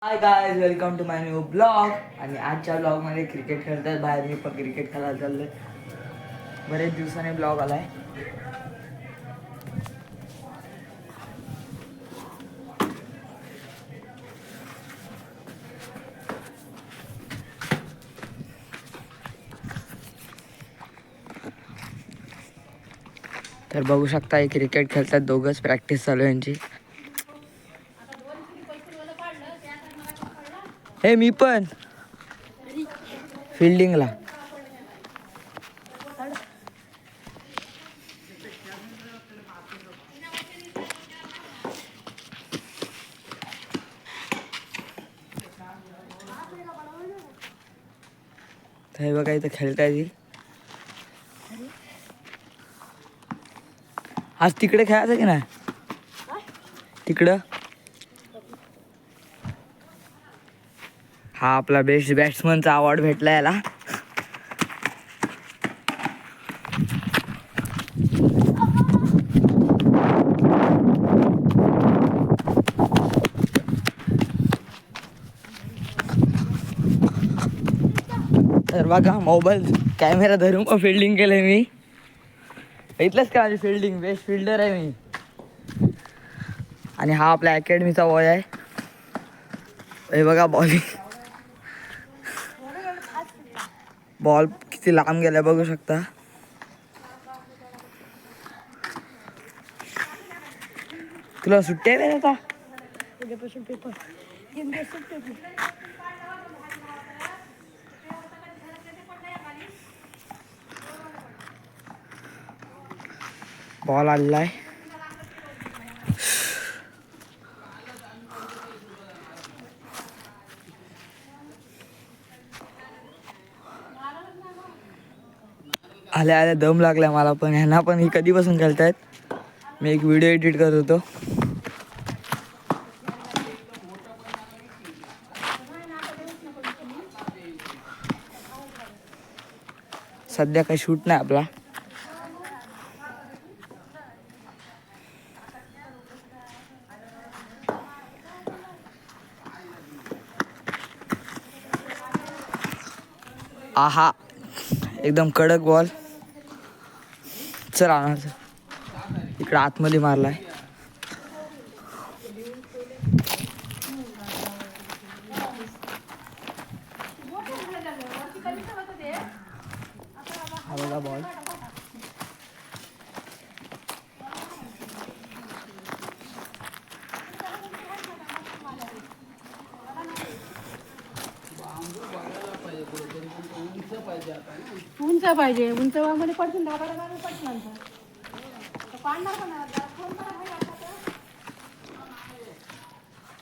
High guys, welcome to my new blog. आणि आजच्या ब्लॉगमध्ये क्रिकेट खेळतात बाहेर. मी पण क्रिकेट खेळायला चाललोय. बरेच दिवसाने ब्लॉग आलाय. तर बघू शकता हे क्रिकेट खेळतात दोघंच. प्रॅक्टिस चालू आहे यांची. हे मी पण फिल्डिंगला. हे बघा इथं खेळताय. आज तिकडे खेळायचं की नाही? तिकडं हा आपला बेस्ट बॅट्समनचा अवॉर्ड भेटला याला. तर बघा मोबाईल कॅमेरा धरून फिल्डिंग केलंय मी. इथलंच का माझी फिल्डिंग बेस्ट फिल्डर आहे मी. आणि हा आपल्या अकॅडमीचा बॉय आहे. हे बघा बॉल किती लांब गेलाय बघू शकता. तुला सुट्टी आहे आता? बॉल आलेला आहे. आल्या आल्या दम लागलाय मला पण. ह्यांना पण ही कधीपासून खेळतायत. मी एक व्हिडिओ एडिट करत होतो. सध्या काही शूट नाही आपला. आहा एकदम कडक बॉल. चल आणा इकडे आतमध्ये मारलाय. हा बघा बॉल. उंच पाहिजे. उंचवामध्ये पडतील ना पडतील.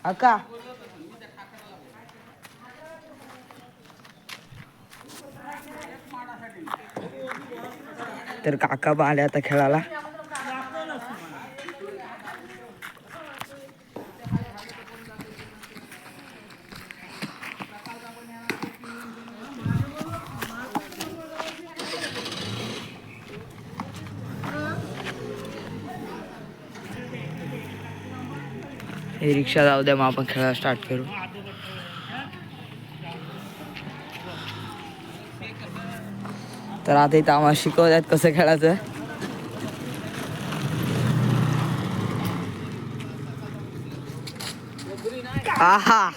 अक्का तर काका पण आले आता खेळायला. हे रिक्षा जाऊ द्या, मग आपण खेळायला स्टार्ट करू. तर आता इथं आम्हाला शिकवतात कसं खेळायचं. आहा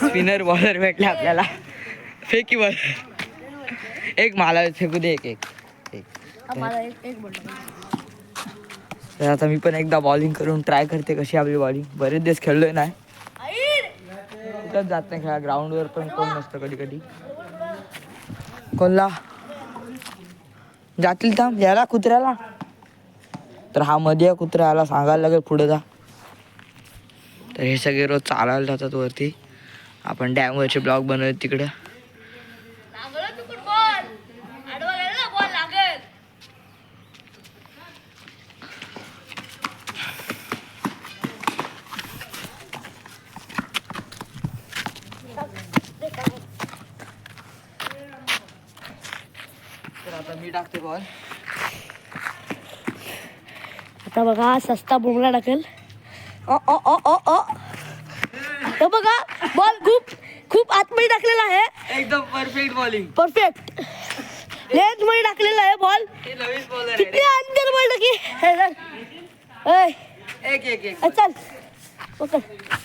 स्पिनर बॉलर भेटले आपल्याला. फेकी बॉल एक मला फेकू दे. एक तर आता मी पण एकदा बॉलिंग करून ट्राय करते कशी आपली बॉलिंग. बरेच दिवस खेळलोय नाही. कुठंच जात नाही खेळा. ग्राउंडवर पण कोण नसतं कधी कधी. कोणला जातील थांब याला कुत्र्याला. तर हा मध्ये कुत्र्याला सांगायला लागेल पुढे जा. तर हे सगळे रोज चालायला जातात वरती. आपण डॅमवरचे ब्लॉग बनवत तिकडं. तर आता मी टाकते बॉल. आता बघा सस्ता बुमरा टाकेल. ओ ओ ओ ओ ओ हे बघा बॉल खूप खूप आतमध्ये टाकलेला आहे. एकदम परफेक्ट बॉलिंग. परफेक्ट लेंथ मध्ये टाकलेला आहे बॉल. हे नवीन बॉलर किती अंतर पडलं की एक चल पकड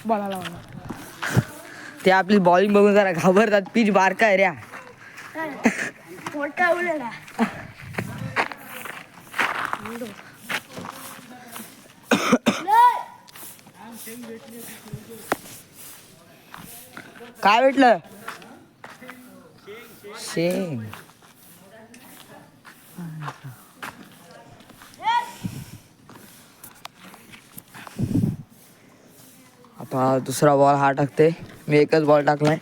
बॉलाला. ते आपली बॉलिंग बघून जरा घाबरतात. पिच बारका आहे रे. मोठा उलेला काय भेटलं? शेंग. आता दुसरा बॉल हा टाकते. मी एकच बॉल टाकलाय.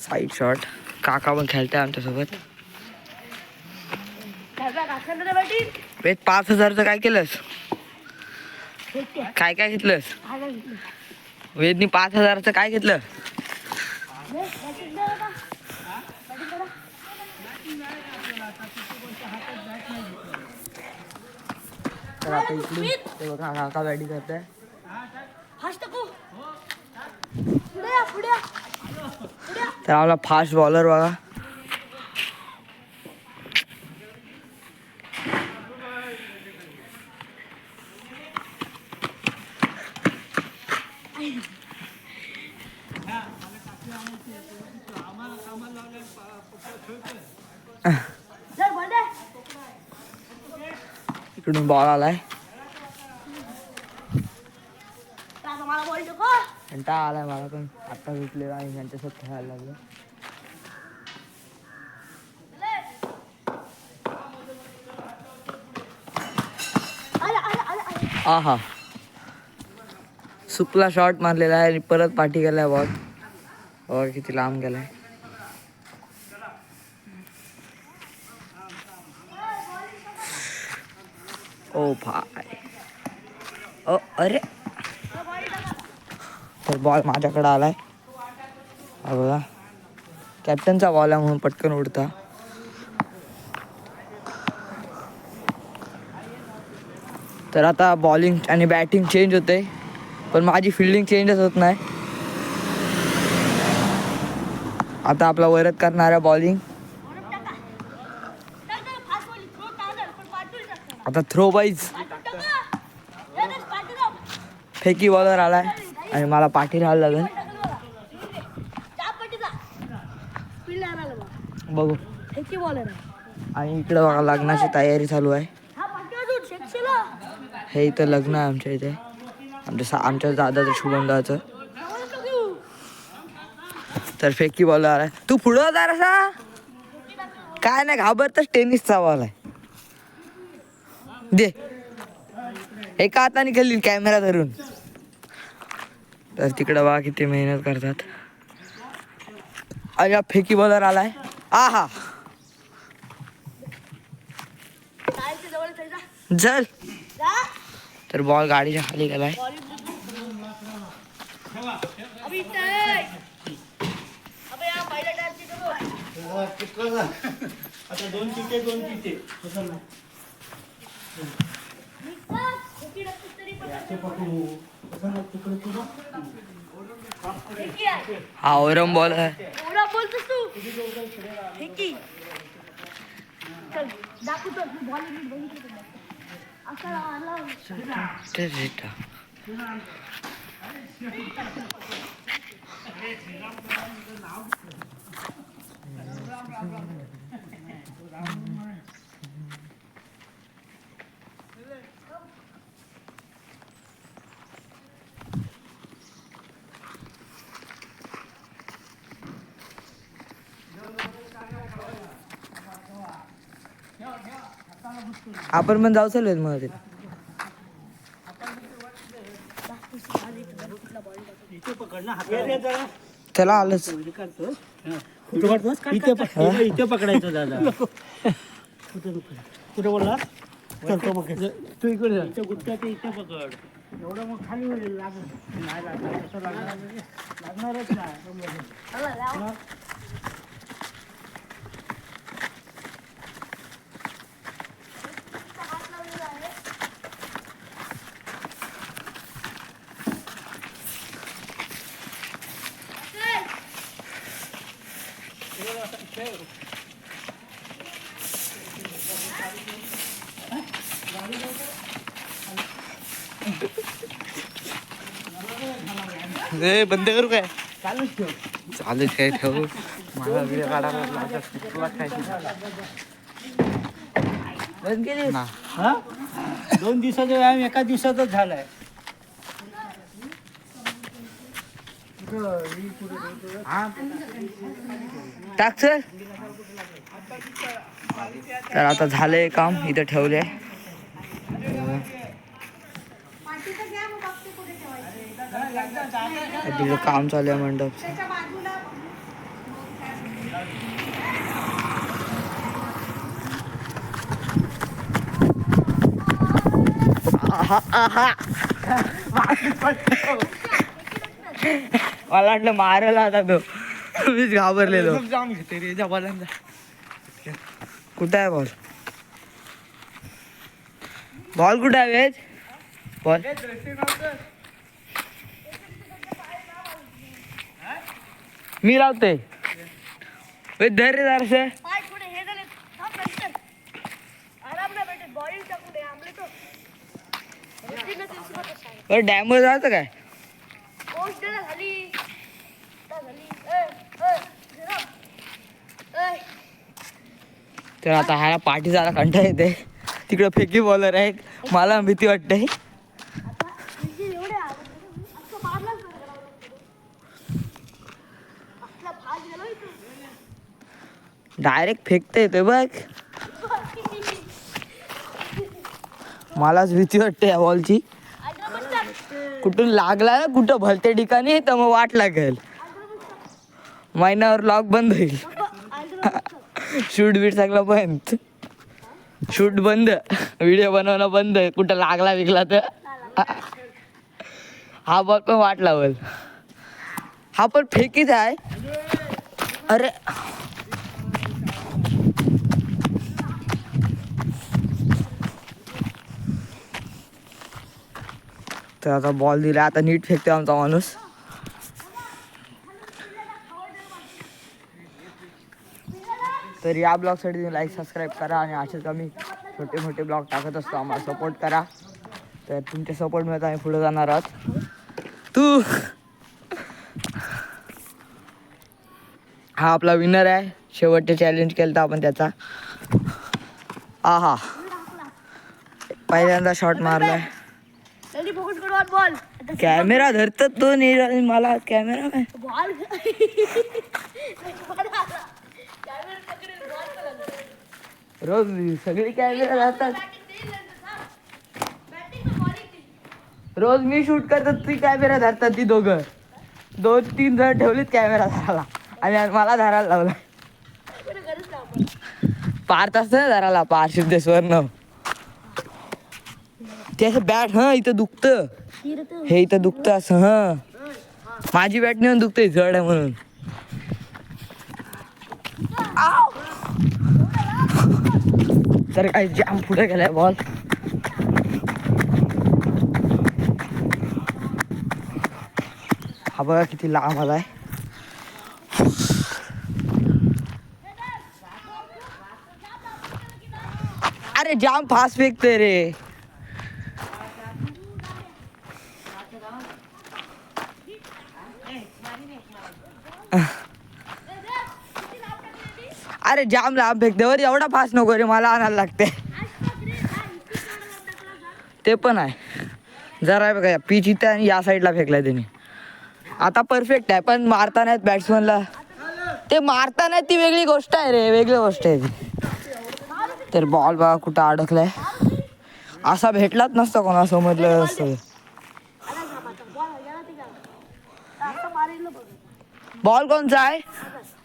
Side shot. काका पण खेळताय आमच्यासोबत. वेद 5,000चं काय केलंस? काय काय घेतलंस? वेदनी 5,000चं काय घेतलं? तर आता इकडून ते बघा काका बॅटिंग करताय. तर आम्हाला फास्ट बॉलर बघा. इकडून बॉल आलाय. कंटाळा आलाय मला पण. आता भेटलेला आणि त्यांच्यासोबत खेळायला लागलो. आहा सुपला शॉट मारलेला आहे आणि परत पाठी गेलाय बॉल. बघा किती लांब गेलाय. ओ भाई. ओ अरे तर बॉल माझ्याकडे आलाय. हा बघा कॅप्टनचा बॉल आहे म्हणून पटकन उडता. तर आता बॉलिंग आणि बॅटिंग चेंज होते पण माझी फिल्डिंग चेंजच होत नाही. आता आपला वरद करणारा बॉलिंग. आता थ्रो बाईज. फेकी बॉलर आलाय आणि मला पाठी राहायला लागेल. बघू. आणि इकडे बघा लग्नाची तयारी चालू आहे. हे इथं लग्न आहे आमच्या इथे. आमच्या दादाचं शुभमदाचं. तर फेकी बॉलर आलाय. तू पुढं जा रसा. काय नाही घाबरतच. टेनिसचा बॉल आहे. दे. एका हाताने खेळली कॅमेरा धरून. तर तिकडं बघा किती मेहनत करतात. आणि फेकी बॉलर आलाय. आहा जल. तर बॉल गाडीच्या खाली गेलाय. हा ओरम बॉल आहे. बोलतोस तू दाखवतो आपण पण जाऊ चालू मग ते. त्याला आलंच. इथे पकडायचं दादा. कुठे बोलला? तू इकडे जा. गुटका ते इथे पकड. एवढं मग खाली होईल. नाही लागणार. कसं लागणारच नाही. बंद करू काय चालूच ठेव. चालू काय ठेवू मला व्हिडिओ काढायला लागत तुला काय बंद केली ना 2 दिवसाचा व्यायाम एका दिवसातच झालाय टाक सर. तर आता झालंय काम इथं ठेवलंय. तिकडे काम चालू आहे मंडपचं. मला वाटलं मारायला आता तो. मीच घाबरलेलो. जाम घेते रे जबालांना कुठं आहे बॉल? बॉल कुठं आहे वेज? बॉल मी लावते. वेज धर रे जरासं. पाय पुढे हे झाले थांब नंतर आराम ना बेटे बॉडी टाकून दे आमले तो डॅमवर जायचं काय? पोस्ट दे झाली झाली ए जरा ए तर आता ह्या पाठीचा कंटाळा येते. तिकडं फेकी बॉलर आहे. मला भीती वाटते. आता एवढे असं मारलाच असला भाग गेलो इथं डायरेक्ट फेकता येते बघ. मलाच भीती वाटते या बॉलची. कुठून लागला ना कुठं भलत्या ठिकाणी तर मग वाट लागेल. महिन्यावर लॉक बंद होईल. शूट बीट सगळं बंद. शूट बंद. व्हिडिओ बनवणं बंद. कुठं लागला विकला तर हा बॉल पण वाट लावल. हा पण फेकीच आहे. अरे तर आता बॉल दिला. आता नीट फेकते आमचा माणूस. तर या ब्लॉगसाठी तुम्ही लाईक सबस्क्राईब करा आणि असेच आम्ही छोटे मोठे ब्लॉग टाकत असतो. आम्हाला सपोर्ट करा. तर तुमच्या सपोर्ट मिळत आम्ही पुढे जाणार आहोत. तू हा आपला विनर आहे. शेवटचे चॅलेंज केलं तर आपण त्याचा. आहा पहिल्यांदा शॉट मारलाय. जल्दी फोकस करो और बॉल कॅमेरा धरतात तो नाही. मला कॅमेरा काय बॉल रोज सगळे कॅमेरा धरतात. रोज मी शूट करतात ती कॅमेरा धरतात. ती दोघं 2-3 जण ठेवलीत कॅमेरा धरायला आणि मला धरायला लावला. पार्थ असतं ना धरायला. पार्थ सिद्धेश्वर ते असं बॅट इथं दुखतं. हे इथं दुखतं असं. माझी बॅट नेऊन दुखते जड आहे म्हणून. तर काय जाम पुढे गेलाय बॉल. हा बघा किती लांब आलाय. अरे जाम फास्ट फेकते रे. अरे जाम लांब फेकते वर. एवढा फास्ट नको रे. मला आणायला लागते. ते पण आहे जरा आहे बघा. पिच इथे आणि या साईडला फेकलाय त्याने. आता परफेक्ट आहे पण मारता नाहीत बॅट्समनला. ते मारता नाहीत ती वेगळी गोष्ट आहे रे. वेगळी गोष्ट आहे ती. तर बॉल बघा कुठं अडकलाय. असा भेटलाच नसता कोणा समजलं असतं. बॉल कोणचा आहे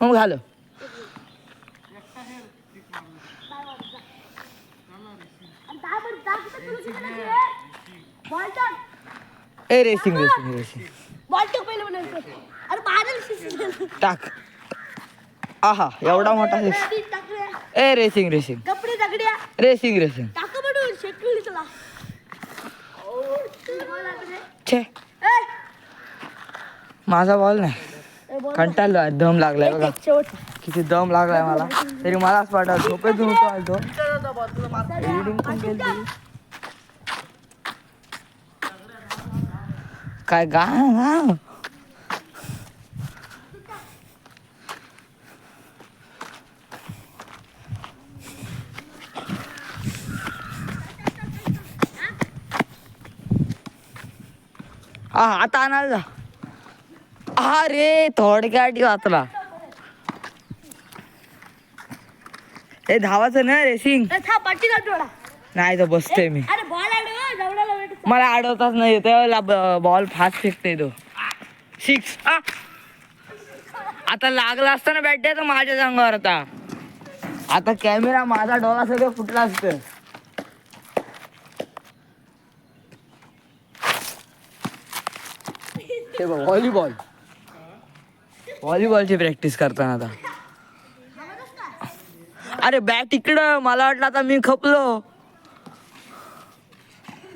मग झालं. ए रेसिंग रेसिंग रेसिंग बॉल टाक पहिले म्हणायचं. अरे बाहेर टाक. आहा एवढा मोठा ए रेसिंग रेसिंग कपडे दगड्या रेसिंग रेसिंग टाका म्हणून शेकली चला. छे माझा बॉल नाही. कंटाळलो. दम लागलाय बघा. किती दम लागलाय मला. तरी मलाच वाटत झोपेतून उठतो. रीडिंग पण केली. काय गा आता आणायला जा. अरे थोडक्यात वाचला. हे धावाचं ना रेसिंग पाठी थोडा. नाही तर बसते मी. अरे बॉल अडव जवळाला भेट. मला अडवताच नाही त्यावेळेला बॉल फास्ट फेकते तो. 6. आता लागला असता ना बॅट तर माझ्या अंगावर आता. आता कॅमेरा माझा डोळा सगळं फुटला असतं. हे बघ व्हॉलीबॉलची प्रॅक्टिस करताना आता. अरे बॅट इकडं, मला वाटलं आता मी खपलो.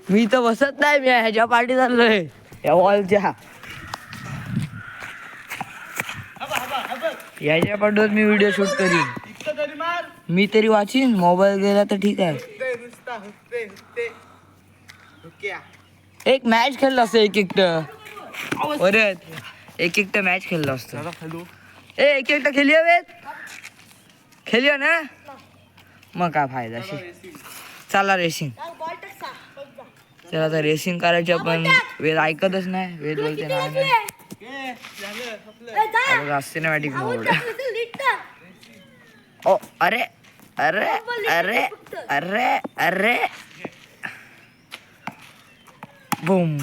मी तर बसत नाही, मी ह्याच्या पाठी चाललोय या वॉलच्या. याच्या पाठीवर मी व्हिडिओ शूट करीन. मी तरी वाचीन, मोबाईल गेला तर ठीक आहे. एक मॅच खेळलं असतं एक एकटं. एक एकटं मॅच खेळलं असतं. एक एकटं खेळूया हवेत, खेळूया ना मग काय फायदा. चला रेसिंग. चला आता रेसिंग करायची. पण वेद ऐकतच नाही. वेद बोलते ना सिनेमॅटिक मोड. ओ अरे अरे अरे अरे अरे बूम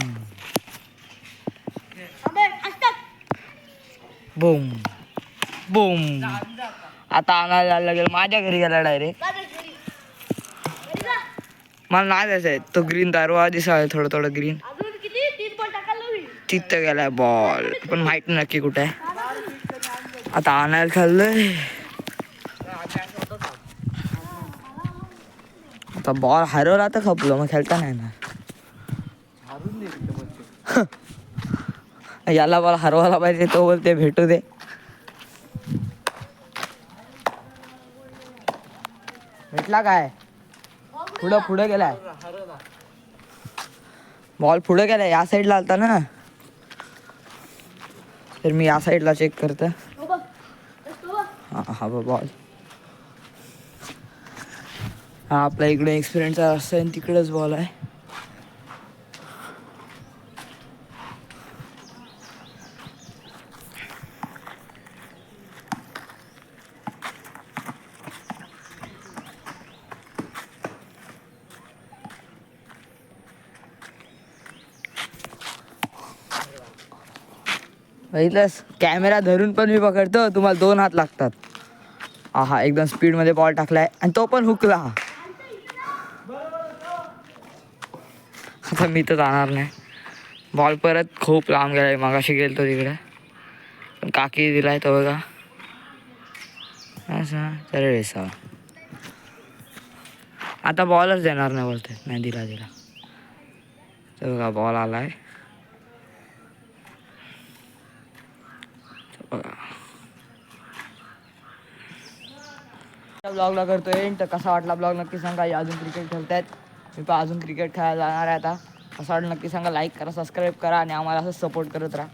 बूम बूम. आता आणायला लागेल. माझ्या घरी गेला डायरेक्ट. मला नाही द्यायचं आहे. तो ग्रीन दारवा दिसा थोडं थोडं ग्रीन. तिथं गेलाय बॉल, पण माहित नाही नक्की कुठे आहे. आता आणायला खाल्लंय. आता बॉल हरवला तर खपलो, मग खेळता नाही ना. याला बॉल हरवायला पाहिजे, तो बोलते भेटू दे. भेटला काय? पुढे गेलाय बॉल. पुढे गेलाय, या साईडला आलता ना. तर मी या साईडला चेक करतो. हा बॉल. हा आपल्या इकडे एक्सपिरियन्सचा रस्ता आहे, तिकडेच बॉल आहे. बघितलंस, कॅमेरा धरून पण मी पकडतो, तुम्हाला 2 हात लागतात. हा एकदम स्पीडमध्ये बॉल टाकलाय आणि तो पण हुकला. आता मी तर जाणार नाही. बॉल परत खूप लांब गेलाय. मगाशी गेलतो तिकडे, पण काकी दिलाय तो बघा असं. तर रेसा आता बॉलच देणार नाही बोलते. नाही दिला तर बघा बॉल आलाय. ब्लॉगला करतोय तर कसा वाटला ब्लॉग नक्की सांगा. अजून क्रिकेट खेळतायत, मी पण अजून क्रिकेट खेळायला जाणार आहे आता. कसा वाटलं नक्की सांगा. लाईक करा, सबस्क्राईब करा आणि आम्हाला असं सपोर्ट करत राहा.